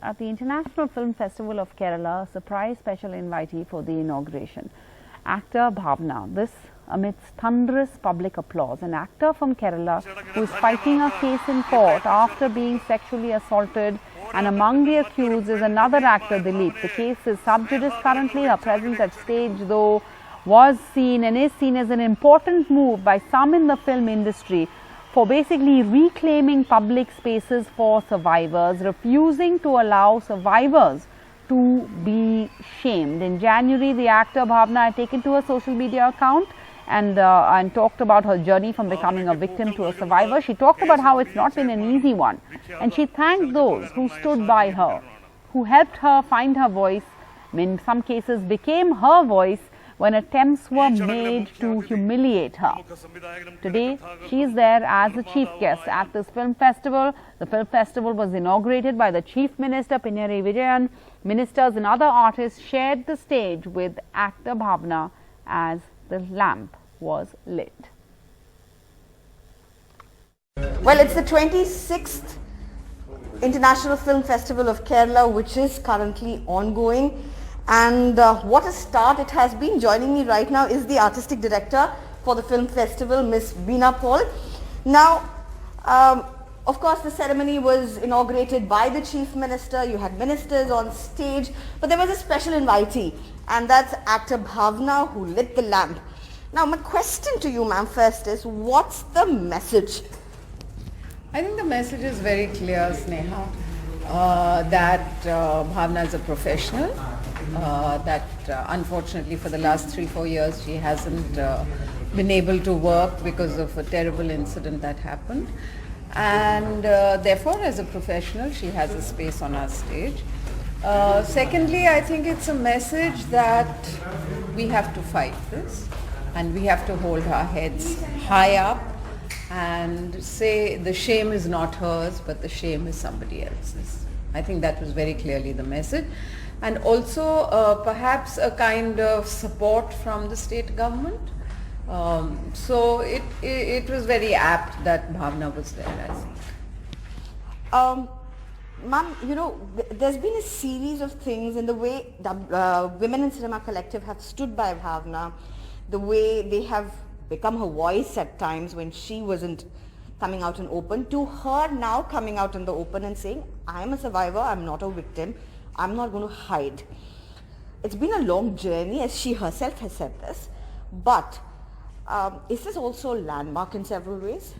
at the International Film Festival of Kerala, a surprise special invitee for the inauguration. Actor Bhavna, this amidst thunderous public applause. An actor from Kerala who is fighting a case in court after being sexually assaulted, and among the accused is another actor, Dileep. The case is sub judice currently. Her presence at stage, though, was seen and is seen as an important move by some in the film industry for basically reclaiming public spaces for survivors, refusing to allow survivors to be shamed. In January, the actor Bhavna had taken to her social media account and talked about her journey from becoming a victim to a survivor. She talked about how it's not been an easy one, and she thanked those who stood by her, who helped her find her voice, in some cases became her voice when attempts were made to humiliate her. Today, she is there as the chief guest at this film festival. The film festival was inaugurated by the Chief Minister Pinarayi Vijayan. Ministers and other artists shared the stage with actor Bhavna as the lamp was lit. Well, it's the 26th International Film Festival of Kerala, which is currently ongoing. And what a start it has been. Joining me right now is the artistic director for the film festival, Miss Beena Paul. Now, of course, the ceremony was inaugurated by the Chief Minister. You had ministers on stage, but there was a special invitee, and that's actor Bhavna, who lit the lamp. Now, my question to you, ma'am, first is, what's the message? I think the message is very clear, Sneha, that Bhavna is a professional, that unfortunately for the last 3-4 years she hasn't been able to work because of a terrible incident that happened, and therefore as a professional she has a space on our stage. Secondly, I think it's a message that we have to fight this and we have to hold our heads high up and say the shame is not hers, but the shame is somebody else's. I think that was very clearly the message. And also perhaps a kind of support from the state government. So it was very apt that Bhavna was there, I think. Ma'am, you know, there's been a series of things in the way the Women in Cinema Collective have stood by Bhavna, the way they have become her voice at times when she wasn't coming out in open, to her now coming out in the open and saying, I am a survivor, I'm not a victim, I'm not going to hide. It's been a long journey, as she herself has said this, but is this also a landmark in several ways?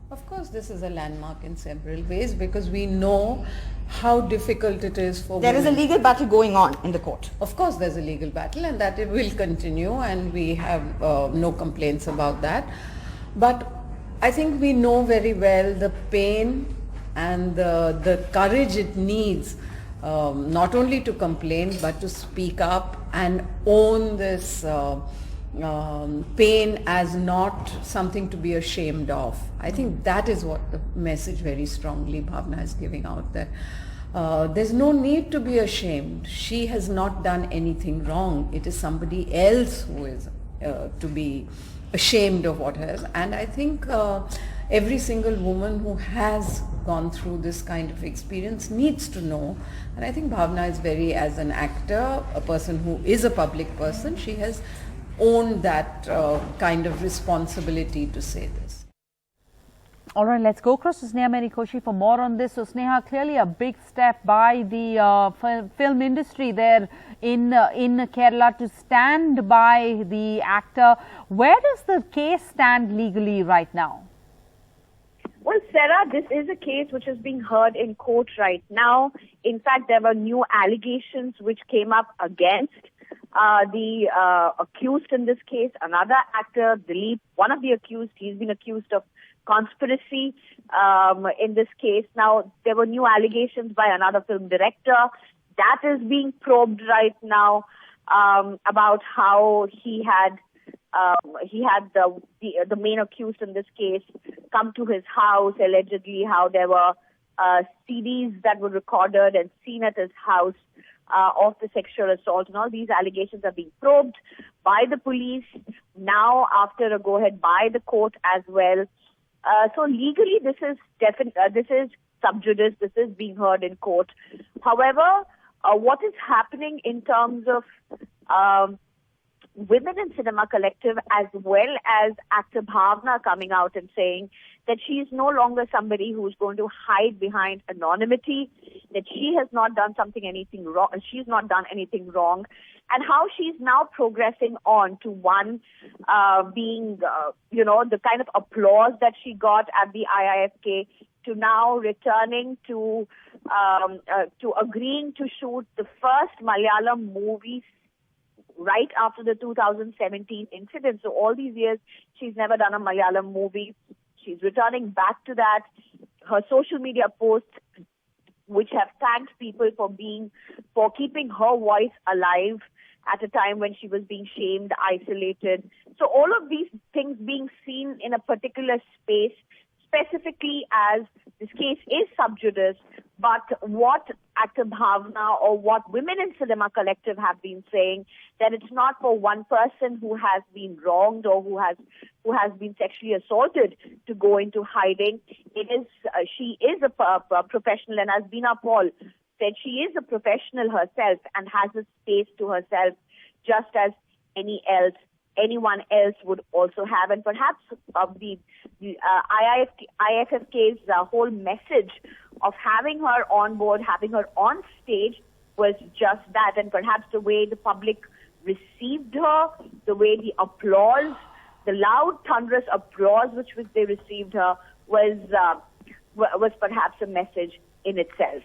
Of course this is a landmark in several ways, because we know how difficult it is for women. There is a legal battle going on in the court. Of course there's a legal battle, and that it will continue, and we have no complaints about that. But I think we know very well the pain and the courage it needs, not only to complain but to speak up and own this pain as not something to be ashamed of. I think that is what the message very strongly Bhavna is giving out there. There's no need to be ashamed. She has not done anything wrong. It is somebody else who is to be ashamed of what has. And I think every single woman who has gone through this kind of experience needs to know. And I think Bhavna is very, as an actor, a person who is a public person, she has owned that kind of responsibility to say this. All right, let's go across to Sneha Merikoshi for more on this. So Sneha, clearly a big step by the film industry there in Kerala to stand by the actor. Where does the case stand legally right now? Well, Sarah, this is a case which is being heard in court right now. In fact, there were new allegations which came up against the accused in this case, another actor, Dileep, one of the accused. He's been accused of conspiracy in this case. Now, there were new allegations by another film director. That is being probed right now about how he had the main accused in this case come to his house, allegedly how there were CDs that were recorded and seen at his house of the sexual assault, and all these allegations are being probed by the police now after a go-ahead by the court as well. So legally, this is sub judice. This is being heard in court. However, what is happening in terms of Women in Cinema Collective, as well as actor Bhavna coming out and saying that she is no longer somebody who's going to hide behind anonymity, that she has not done anything wrong, and how she's now progressing on to being, the kind of applause that she got at the IIFK, to now returning to agreeing to shoot the first Malayalam movie right after the 2017 incident. So all these years, she's never done a Malayalam movie. She's returning back to that. Her social media posts, which have thanked people for keeping her voice alive at a time when she was being shamed, isolated. So all of these things being seen in a particular space, specifically as this case is sub judice, but what actor Bhavna or what Women in Cinema Collective have been saying, that it's not for one person who has been wronged or who has been sexually assaulted to go into hiding. It is she is a professional, and as Beena Paul said, she is a professional herself and has a space to herself, just as anyone else would also have. And perhaps the IIFK's whole message of having her on board, having her on stage, was just that. And perhaps the way the public received her, the way the applause, the loud, thunderous applause which they received her, was perhaps a message in itself.